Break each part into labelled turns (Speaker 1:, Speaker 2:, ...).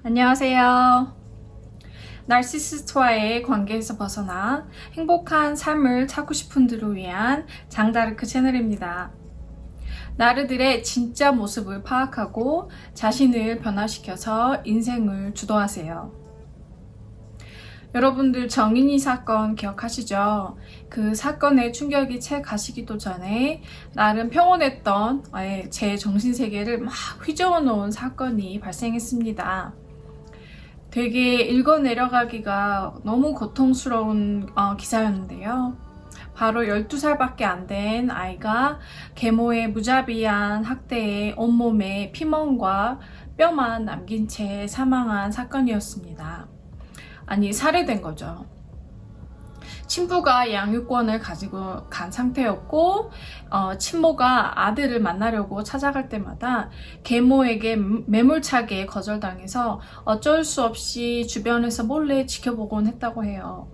Speaker 1: 안녕하세요. 나르시시스트와의 관계에서 벗어나 행복한 삶을 찾고 싶은 분들을 위한 장다르크 채널입니다. 나르들의 진짜 모습을 파악하고 자신을 변화시켜서 인생을 주도하세요. 여러분들 정인이 사건 기억하시죠? 그 사건의 충격이 채 가시기도 전에 나름 평온했던 제 정신세계를 막 휘저어 놓은 사건이 발생했습니다. 되게 읽어내려가기가 너무 고통스러운 기사였는데요. 바로 12살밖에 안 된 아이가 계모의 무자비한 학대에 온몸에 피멍과 뼈만 남긴 채 사망한 사건이었습니다. 아니, 살해된 거죠. 친부가 양육권을 가지고 간 상태였고 친모가 아들을 만나려고 찾아갈 때마다 계모에게 매몰차게 거절당해서 어쩔 수 없이 주변에서 몰래 지켜보곤 했다고 해요.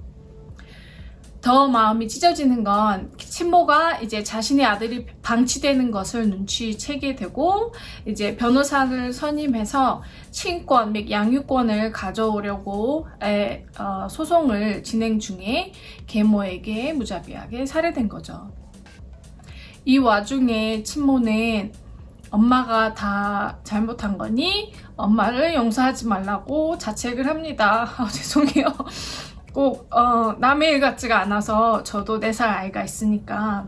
Speaker 1: 더 마음이 찢어지는 건 친모가 이제 자신의 아들이 방치되는 것을 눈치채게 되고 이제 변호사를 선임해서 친권 및 양육권을 가져오려고 소송을 진행 중에 계모에게 무자비하게 살해된 거죠. 이 와중에 친모는 엄마가 다 잘못한 거니 엄마를 용서하지 말라고 자책을 합니다. 죄송해요. 꼭 남의 일 같지가 않아서 저도 4살 아이가 있으니까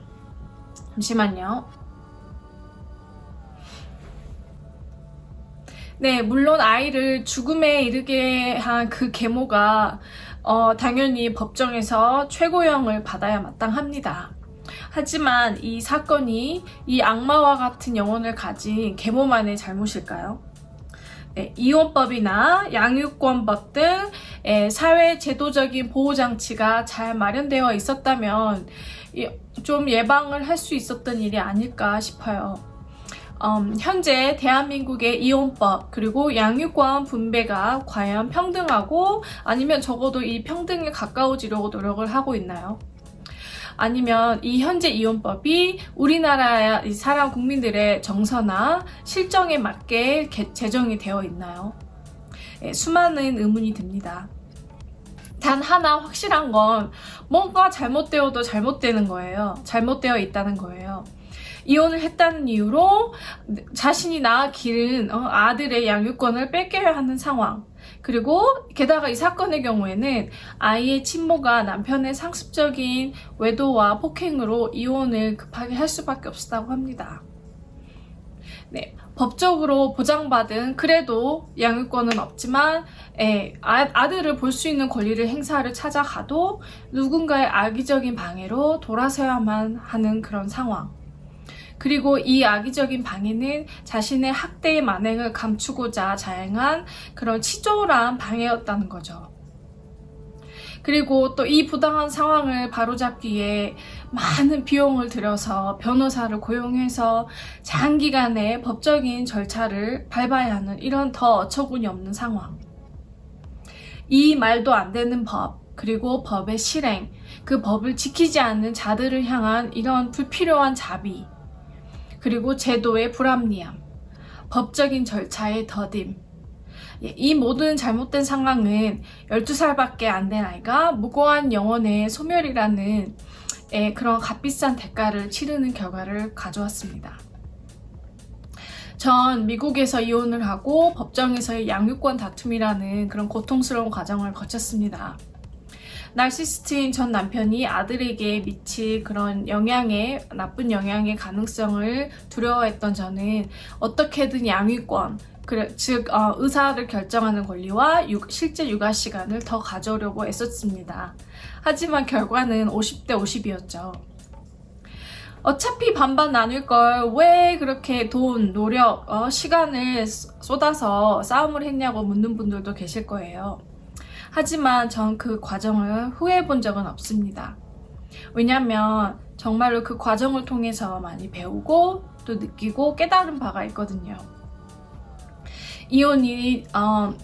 Speaker 1: 잠시만요. 네, 물론 아이를 죽음에 이르게 한 그 계모가 당연히 법정에서 최고형을 받아야 마땅합니다. 하지만 이 사건이 이 악마와 같은 영혼을 가진 계모만의 잘못일까요? 네, 이혼법이나 양육권법 등 사회 제도적인 보호장치가 잘 마련되어 있었다면 좀 예방을 할 수 있었던 일이 아닐까 싶어요. 현재 대한민국의 이혼법 그리고 양육권 분배가 과연 평등하고 아니면 적어도 이 평등에 가까워지려고 노력을 하고 있나요? 아니면 이 현재 이혼법이 우리나라 사람 국민들의 정서나 실정에 맞게 제정이 되어 있나요? 수많은 의문이 듭니다. 단 하나 확실한 건 뭔가 잘못되어도 잘못되는 거예요. 잘못되어 있다는 거예요. 이혼을 했다는 이유로 자신이 낳아 기른 아들의 양육권을 뺏겨야 하는 상황. 그리고 게다가 이 사건의 경우에는 아이의 친모가 남편의 상습적인 외도와 폭행으로 이혼을 급하게 할 수밖에 없었다고 합니다. 네, 법적으로 보장받은 그래도 양육권은 없지만 아들을 볼 수 있는 권리를 행사를 찾아가도 누군가의 악의적인 방해로 돌아서야만 하는 그런 상황. 그리고 이 악의적인 방해는 자신의 학대의 만행을 감추고자 자행한 그런 치졸한 방해였다는 거죠. 그리고 또 이 부당한 상황을 바로잡기 위해 많은 비용을 들여서 변호사를 고용해서 장기간의 법적인 절차를 밟아야 하는 이런 더 어처구니 없는 상황. 이 말도 안 되는 법, 그리고 법의 실행, 그 법을 지키지 않는 자들을 향한 이런 불필요한 자비, 그리고 제도의 불합리함, 법적인 절차의 더딤. 이 모든 잘못된 상황은 12살밖에 안 된 아이가 무고한 영혼의 소멸이라는 그런 값비싼 대가를 치르는 결과를 가져왔습니다. 전 미국에서 이혼을 하고 법정에서의 양육권 다툼이라는 그런 고통스러운 과정을 거쳤습니다. 나르시시스트인 전 남편이 아들에게 미칠 그런 나쁜 영향의 가능성을 두려워했던 저는 어떻게든 양육권, 즉 의사를 결정하는 권리와 실제 육아 시간을 더 가져오려고 애썼습니다. 하지만 결과는 50대 50이었죠. 어차피 반반 나눌 걸 왜 그렇게 돈, 노력, 시간을 쏟아서 싸움을 했냐고 묻는 분들도 계실 거예요. 하지만 전 그 과정을 후회해 본 적은 없습니다. 왜냐면 정말로 그 과정을 통해서 많이 배우고 또 느끼고 깨달은 바가 있거든요. 이혼이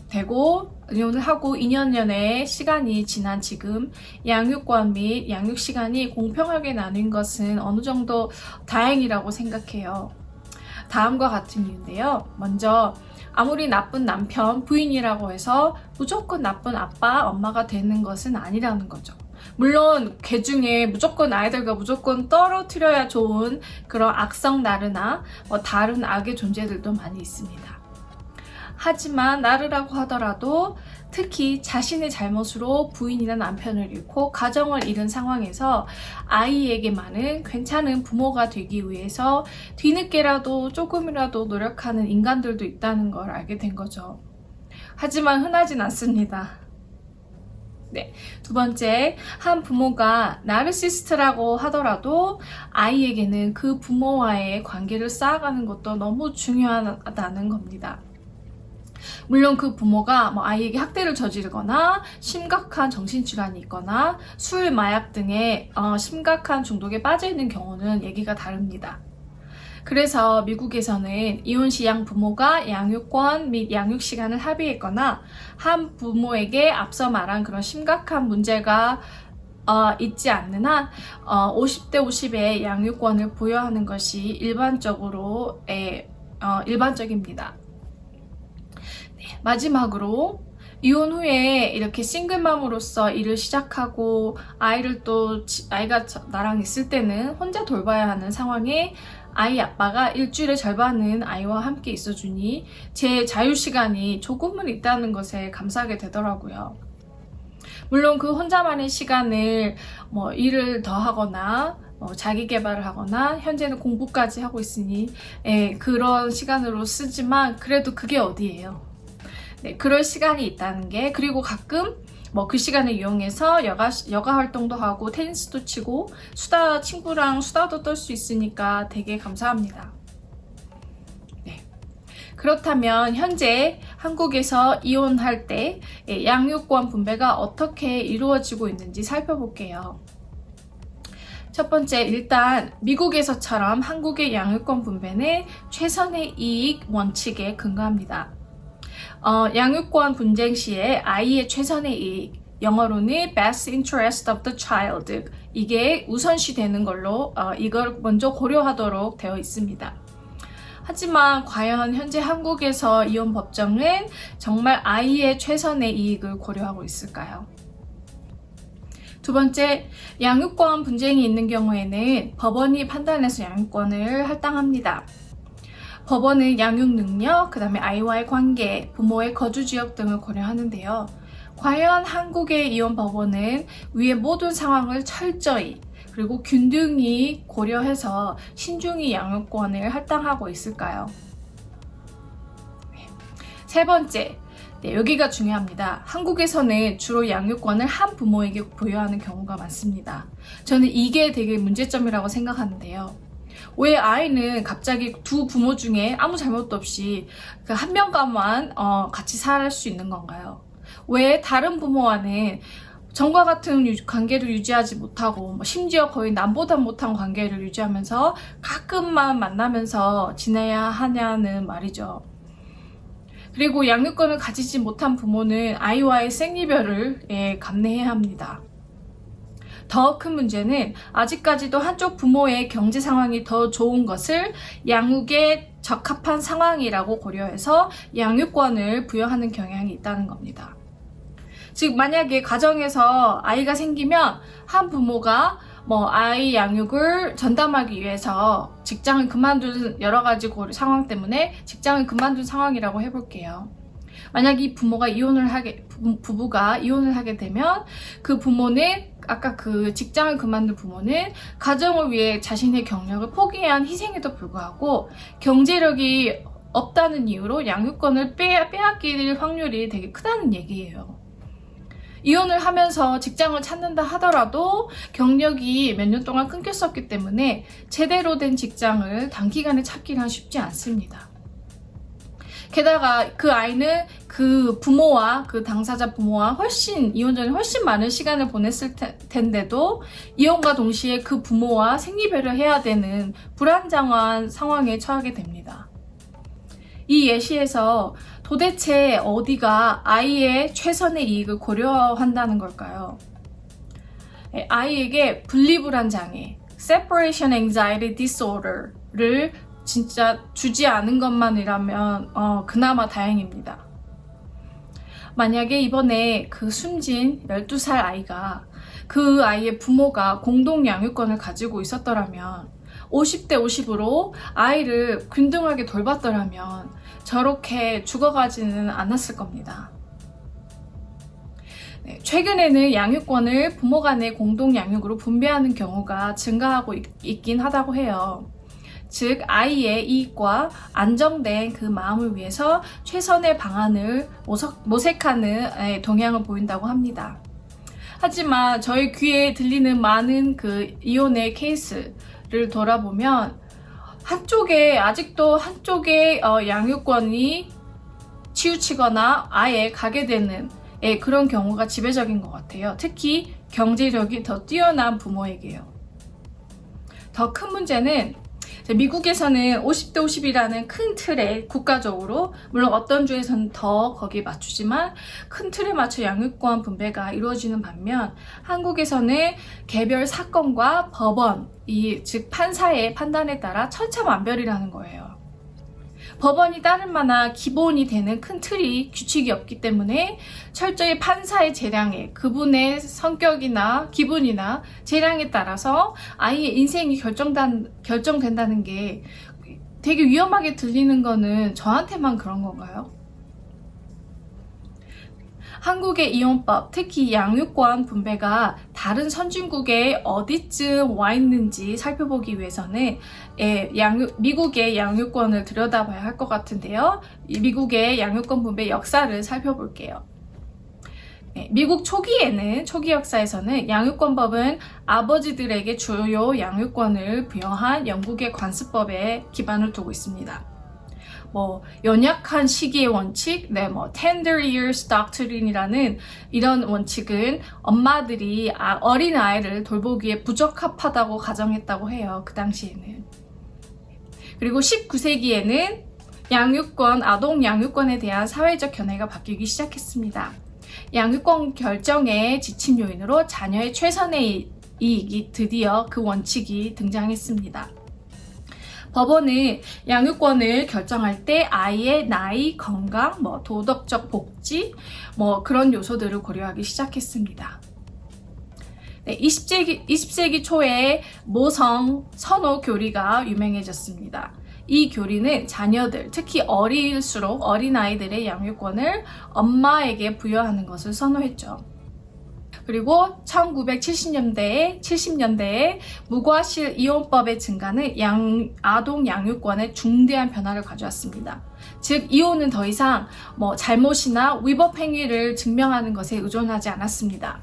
Speaker 1: 되고 이혼을 하고 2년여의 시간이 지난 지금 양육권 및 양육 시간이 공평하게 나뉜 것은 어느 정도 다행이라고 생각해요. 다음과 같은 이유인데요. 먼저 아무리 나쁜 남편, 부인이라고 해서 무조건 나쁜 아빠, 엄마가 되는 것은 아니라는 거죠. 물론 개 중에 무조건 아이들과 무조건 떨어뜨려야 좋은 그런 악성 나르나 다른 악의 존재들도 많이 있습니다. 하지만 나르라고 하더라도 특히 자신의 잘못으로 부인이나 남편을 잃고 가정을 잃은 상황에서 아이에게만은 괜찮은 부모가 되기 위해서 뒤늦게라도 조금이라도 노력하는 인간들도 있다는 걸 알게 된 거죠. 하지만 흔하진 않습니다. 네, 두 번째, 한 부모가 나르시스트라고 하더라도 아이에게는 그 부모와의 관계를 쌓아가는 것도 너무 중요하다는 겁니다. 물론 그 부모가 아이에게 학대를 저지르거나 심각한 정신질환이 있거나 술, 마약 등의 심각한 중독에 빠져 있는 경우는 얘기가 다릅니다. 그래서 미국에서는 이혼 시 양 부모가 양육권 및 양육 시간을 합의했거나 한 부모에게 앞서 말한 그런 심각한 문제가 있지 않는 한 50대 50의 양육권을 부여하는 것이 일반적입니다. 네, 마지막으로 이혼 후에 이렇게 싱글맘으로서 일을 시작하고 아이가 나랑 있을 때는 혼자 돌봐야 하는 상황에 아이 아빠가 일주일의 절반은 아이와 함께 있어주니 제 자유시간이 조금은 있다는 것에 감사하게 되더라고요. 물론 그 혼자만의 시간을 일을 더 하거나 자기 개발을 하거나 현재는 공부까지 하고 있으니 그런 시간으로 쓰지만 그래도 그게 어디예요. 네, 그럴 시간이 있다는 게, 그리고 가끔 그 시간을 이용해서 여가 활동도 하고 테니스도 치고 친구랑 수다도 떨 수 있으니까 되게 감사합니다. 네. 그렇다면 현재 한국에서 이혼할 때 양육권 분배가 어떻게 이루어지고 있는지 살펴볼게요. 첫 번째, 일단 미국에서처럼 한국의 양육권 분배는 최선의 이익 원칙에 근거합니다. 양육권 분쟁 시에 아이의 최선의 이익, 영어로는 best interest of the child, 이게 우선시 되는 걸로 이걸 먼저 고려하도록 되어 있습니다. 하지만 과연 현재 한국에서 이혼 법정은 정말 아이의 최선의 이익을 고려하고 있을까요? 두 번째, 양육권 분쟁이 있는 경우에는 법원이 판단해서 양육권을 할당합니다. 법원은 양육 능력, 그 다음에 아이와의 관계, 부모의 거주 지역 등을 고려하는데요. 과연 한국의 이혼 법원은 위의 모든 상황을 철저히 그리고 균등히 고려해서 신중히 양육권을 할당하고 있을까요? 세 번째, 여기가 중요합니다. 한국에서는 주로 양육권을 한 부모에게 부여하는 경우가 많습니다. 저는 이게 되게 문제점이라고 생각하는데요. 왜 아이는 갑자기 두 부모 중에 아무 잘못도 없이 그 한 명과만 같이 살 수 있는 건가요? 왜 다른 부모와는 전과 같은 관계를 유지하지 못하고 심지어 거의 남보다 못한 관계를 유지하면서 가끔만 만나면서 지내야 하냐는 말이죠. 그리고 양육권을 가지지 못한 부모는 아이와의 생이별을 감내해야 합니다. 더 큰 문제는 아직까지도 한쪽 부모의 경제 상황이 더 좋은 것을 양육에 적합한 상황이라고 고려해서 양육권을 부여하는 경향이 있다는 겁니다. 즉, 만약에 가정에서 아이가 생기면 한 부모가 아이 양육을 전담하기 위해서 직장을 그만둔 여러 가지 상황 때문에 직장을 그만둔 상황이라고 해볼게요. 만약 이 부부가 이혼을 하게 되면 그 부모는, 아까 그 직장을 그만둔 부모는 가정을 위해 자신의 경력을 포기한 희생에도 불구하고 경제력이 없다는 이유로 양육권을 빼앗길 확률이 되게 크다는 얘기예요. 이혼을 하면서 직장을 찾는다 하더라도 경력이 몇 년 동안 끊겼었기 때문에 제대로 된 직장을 단기간에 찾기는 쉽지 않습니다. 게다가 그 아이는 그 부모와 그 당사자 부모와 이혼 전에 훨씬 많은 시간을 보냈을 텐데도 이혼과 동시에 그 부모와 생리별을 해야 되는 불안정한 상황에 처하게 됩니다. 이 예시에서 도대체 어디가 아이의 최선의 이익을 고려한다는 걸까요? 아이에게 분리불안 장애, separation anxiety disorder를 진짜 주지 않은 것만이라면 그나마 다행입니다. 만약에 이번에 그 숨진 12살 아이가 그 아이의 부모가 공동 양육권을 가지고 있었더라면 50대 50으로 아이를 균등하게 돌봤더라면 저렇게 죽어가지는 않았을 겁니다. 네, 최근에는 양육권을 부모 간의 공동 양육으로 분배하는 경우가 증가하고 있긴 하다고 해요. 즉 아이의 이익과 안정된 그 마음을 위해서 최선의 방안을 모색하는 동향을 보인다고 합니다. 하지만 저희 귀에 들리는 많은 그 이혼의 케이스를 돌아보면 아직도 한쪽의 양육권이 치우치거나 아예 가게 되는 그런 경우가 지배적인 것 같아요. 특히 경제력이 더 뛰어난 부모에게요. 더 큰 문제는 미국에서는 50대 50이라는 큰 틀에 국가적으로, 물론 어떤 주에서는 더 거기에 맞추지만 큰 틀에 맞춰 양육권 분배가 이루어지는 반면 한국에서는 개별 사건과 법원, 즉 판사의 판단에 따라 천차만별이라는 거예요. 법원이 따를 만한 기본이 되는 큰 틀이 규칙이 없기 때문에 철저히 판사의 재량에, 그분의 성격이나 기분이나 재량에 따라서 아이의 인생이 결정된다는 게 되게 위험하게 들리는 거는 저한테만 그런 건가요? 한국의 이혼법, 특히 양육권 분배가 다른 선진국에 어디쯤 와 있는지 살펴보기 위해서는 미국의 양육권을 들여다봐야 할 것 같은데요. 미국의 양육권 분배 역사를 살펴볼게요. 미국 초기 역사에서는 양육권법은 아버지들에게 주요 양육권을 부여한 영국의 관습법에 기반을 두고 있습니다. 연약한 시기의 원칙, tender years doctrine이라는 이런 원칙은 엄마들이 어린 아이를 돌보기에 부적합하다고 가정했다고 해요. 그 당시에는. 그리고 19세기에는 아동 양육권에 대한 사회적 견해가 바뀌기 시작했습니다. 양육권 결정의 지침 요인으로 자녀의 최선의 이익이 드디어 그 원칙이 등장했습니다. 법원은 양육권을 결정할 때 아이의 나이, 건강, 도덕적 복지, 그런 요소들을 고려하기 시작했습니다. 20세기 초에 모성 선호 교리가 유명해졌습니다. 이 교리는 자녀들, 특히 어릴수록 어린아이들의 양육권을 엄마에게 부여하는 것을 선호했죠. 그리고 1970년대에 무과실 이혼법의 증가는 아동 양육권에 중대한 변화를 가져왔습니다. 즉 이혼은 더 이상 잘못이나 위법 행위를 증명하는 것에 의존하지 않았습니다.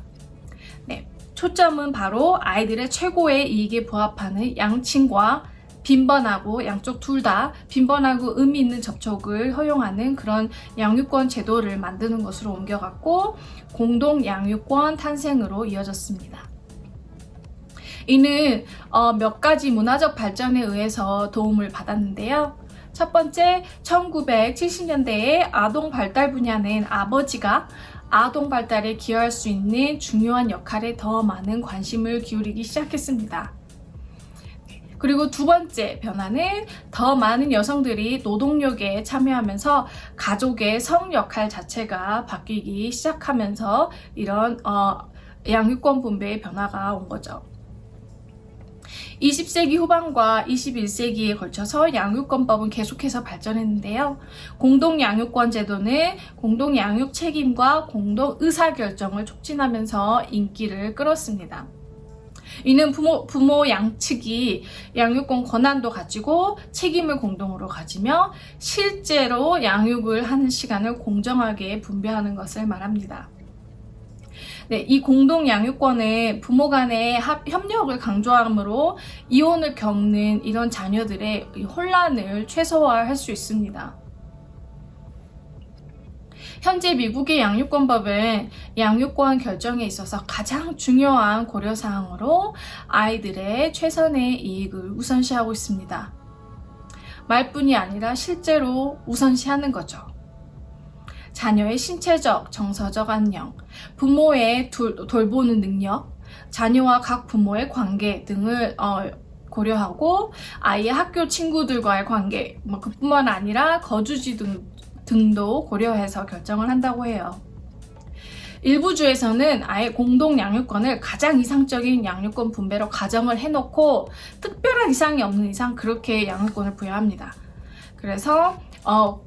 Speaker 1: 초점은 바로 아이들의 최고의 이익에 부합하는 양친과 양쪽 둘 다 빈번하고 의미 있는 접촉을 허용하는 그런 양육권 제도를 만드는 것으로 옮겨갔고 공동 양육권 탄생으로 이어졌습니다. 이는 몇 가지 문화적 발전에 의해서 도움을 받았는데요. 첫 번째, 1970년대에 아동 발달 분야는 아버지가 아동 발달에 기여할 수 있는 중요한 역할에 더 많은 관심을 기울이기 시작했습니다. 그리고 두 번째 변화는 더 많은 여성들이 노동력에 참여하면서 가족의 성 역할 자체가 바뀌기 시작하면서 이런 양육권 분배의 변화가 온 거죠. 20세기 후반과 21세기에 걸쳐서 양육권법은 계속해서 발전했는데요. 공동양육권 제도는 공동양육 책임과 공동의사결정을 촉진하면서 인기를 끌었습니다. 이는 부모 양측이 양육권 권한도 가지고 책임을 공동으로 가지며 실제로 양육을 하는 시간을 공정하게 분배하는 것을 말합니다. 이 공동 양육권은 부모 간의 협력을 강조하므로 이혼을 겪는 이런 자녀들의 혼란을 최소화할 수 있습니다. 현재 미국의 양육권법은 양육권 결정에 있어서 가장 중요한 고려사항으로 아이들의 최선의 이익을 우선시하고 있습니다. 말뿐이 아니라 실제로 우선시하는 거죠. 자녀의 신체적, 정서적 안녕, 부모의 돌보는 능력, 자녀와 각 부모의 관계 등을 고려하고 아이의 학교 친구들과의 관계, 그뿐만 아니라 거주지 등도 고려해서 결정을 한다고 해요. 일부 주에서는 아예 공동 양육권을 가장 이상적인 양육권 분배로 가정을 해놓고 특별한 이상이 없는 이상 그렇게 양육권을 부여합니다. 그래서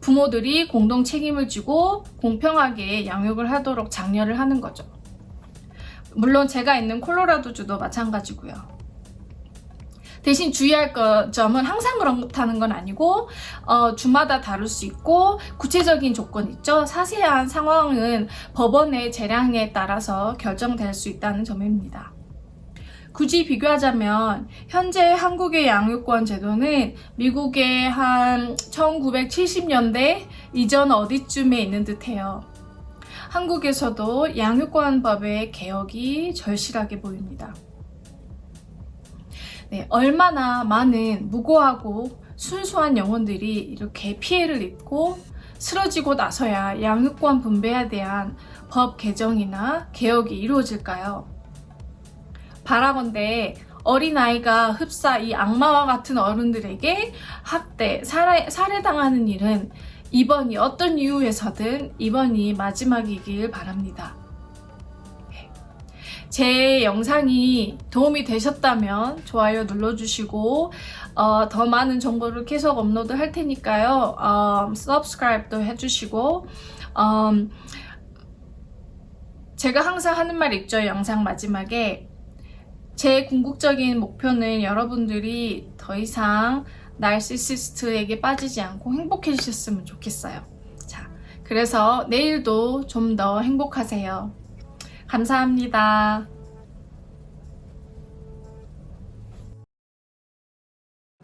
Speaker 1: 부모들이 공동 책임을 지고 공평하게 양육을 하도록 장려를 하는 거죠. 물론 제가 있는 콜로라도주도 마찬가지고요. 대신 주의할 점은 항상 그렇다는 건 아니고 주마다 다를 수 있고 구체적인 조건 있죠. 자세한 상황은 법원의 재량에 따라서 결정될 수 있다는 점입니다. 굳이 비교하자면 현재 한국의 양육권 제도는 미국의 한 1970년대 이전 어디쯤에 있는 듯해요. 한국에서도 양육권법의 개혁이 절실하게 보입니다. 네, 얼마나 많은 무고하고 순수한 영혼들이 이렇게 피해를 입고 쓰러지고 나서야 양육권 분배에 대한 법 개정이나 개혁이 이루어질까요? 바라건대 어린아이가 흡사 이 악마와 같은 어른들에게 학대, 살해당하는 일은 이번이 어떤 이유에서든 이번이 마지막이길 바랍니다. 제 영상이 도움이 되셨다면 좋아요 눌러주시고 더 많은 정보를 계속 업로드 할 테니까요. subscribe도 해주시고 제가 항상 하는 말 있죠. 영상 마지막에 제 궁극적인 목표는 여러분들이 더 이상 나르시시스트에게 빠지지 않고 행복해지셨으면 좋겠어요. 자, 그래서 내일도 좀 더 행복하세요. 감사합니다.